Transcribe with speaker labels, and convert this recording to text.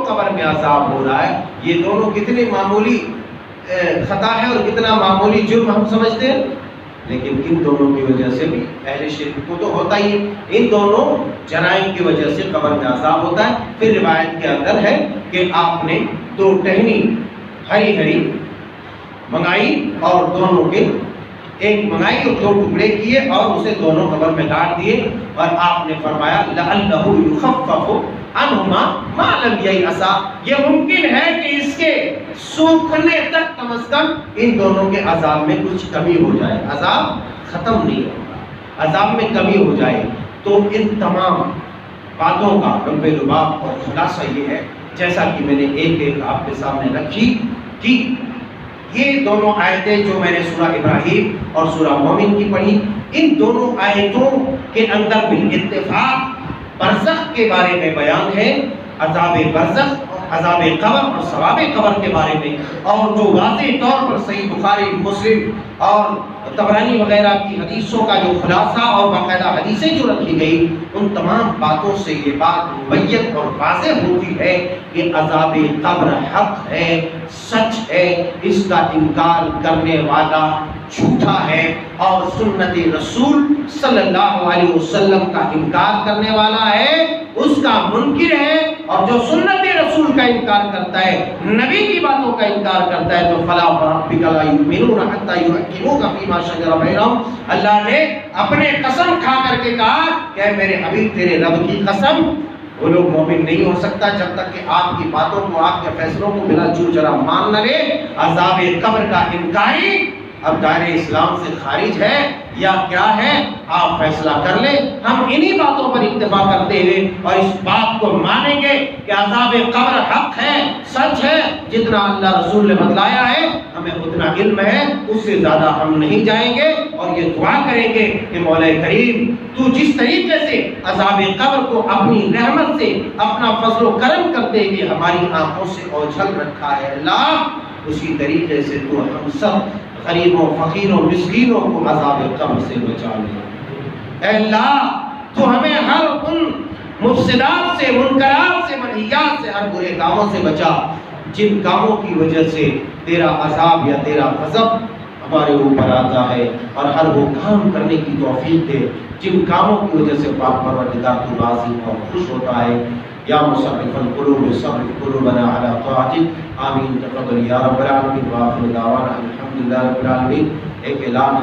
Speaker 1: قبر میں عذاب ہو رہا ہے، یہ دونوں کتنی معمولی خطا ہے اور کتنا معمولی جرم ہم سمجھتے ہیں، لیکن ان دونوں کی وجہ سے بھی اہل شرک کو تو ہوتا ہی، ان دونوں جرائم کی وجہ سے قبر میں عذاب ہوتا ہے۔ پھر روایت کے اندر ہے کہ آپ نے 2 ٹہنی ہری ہری منگائی اور دونوں کے ایک منگائی اور 2 ٹکڑے کیے اور اسے دونوں قبر میں گاڑ دیے، اور آپ نے فرمایا لعلہ یخفف عنہما ما لم ییأسا، یہ ممکن ہے کہ اس کے سوکھنے تک کم از کم ان دونوں کے عذاب میں کچھ کمی ہو جائے، عذاب ختم نہیں ہوگا، عذاب میں کمی ہو جائے۔ تو ان تمام باتوں کا رب لباب اور خلاصہ یہ ہے، جیسا کہ میں نے ایک ایک آپ کے سامنے رکھی، کہ یہ دونوں آیتیں جو میں نے سورہ ابراہیم اور سورہ مومن کی پڑھی، ان دونوں آیتوں کے اندر بالاتفاق برزخ کے بارے میں بیان ہے، عذاب برزخ، عذاب قبر اور ثواب قبر کے بارے میں، اور جو واضح طور پر صحیح بخاری، مسلم اور طبرانی وغیرہ کی حدیثوں کا جو خلاصہ اور باقاعدہ حدیثیں جو رکھی گئی، ان تمام باتوں سے یہ بات مبین اور واضح ہوتی ہے کہ عذاب قبر حق ہے، سچ ہے، اس کا انکار کرنے والا جھوٹا ہے، اور سنت رسول صلی اللہ علیہ وسلم کا انکار کرنے والا ہے اس کا منکر ہے، اور جو سنت رسول کا انکار کرتا ہے، نبی کی باتوں کا انکار کرتا ہے، تو فلا وربک لا یؤمنون حتی یحکموک فیما شجر بینہم، اللہ نے اپنے قسم کھا کر کے کہا کہ میرے حبیب تیرے رب کی قسم، وہ لوگ مومن نہیں ہو سکتا جب تک کہ آپ کی باتوں کو، آپ کے فیصلوں کو بلا چور چرا مان نہ لے۔ عذاب قبر کا انکاری اب دائرہ اسلام سے خارج ہے یا کیا ہے، آپ فیصلہ کر لیں۔ ہم انہی باتوں پر اکتفا کرتے ہوئے اور اس بات کو مانیں گے کہ عذاب قبر حق ہے، سچ ہے، جتنا اللہ رسول نے بتلایا ہے ہمیں اتنا علم ہے، اس سے زیادہ ہم نہیں جائیں گے، اور یہ دعا کریں گے کہ مولا کریم تو جس طریقے سے عذاب قبر کو اپنی رحمت سے، اپنا فضل و کرم کرتے ہوئے ہماری آنکھوں سے اوجھل رکھا ہے اللہ، اسی طریقے سے تو ہم سب غریبوں، فقیروں، مسکینوں کو عذاب قبر سے بچا لے۔ اے اللہ تو ہمیں ہر ان مفسدات سے، منکرات سے، منہیات سے، ہر برے کاموں سے بچا جن کاموں کی وجہ سے تیرا عذاب یا تیرا غضب ہمارے اوپر آتا ہے، اور ہر وہ کام کرنے کی توفیق دے جن کاموں کی وجہ سے پاک پروردگار تو راضی اور خوش ہوتا ہے۔ یا مصرف القلوب صرف قلوبنا علی طاعتک، آمین تقبل یا رب العالمین، وآخر دعوانا الحمدللہ رب العالمین۔ ایک اعلان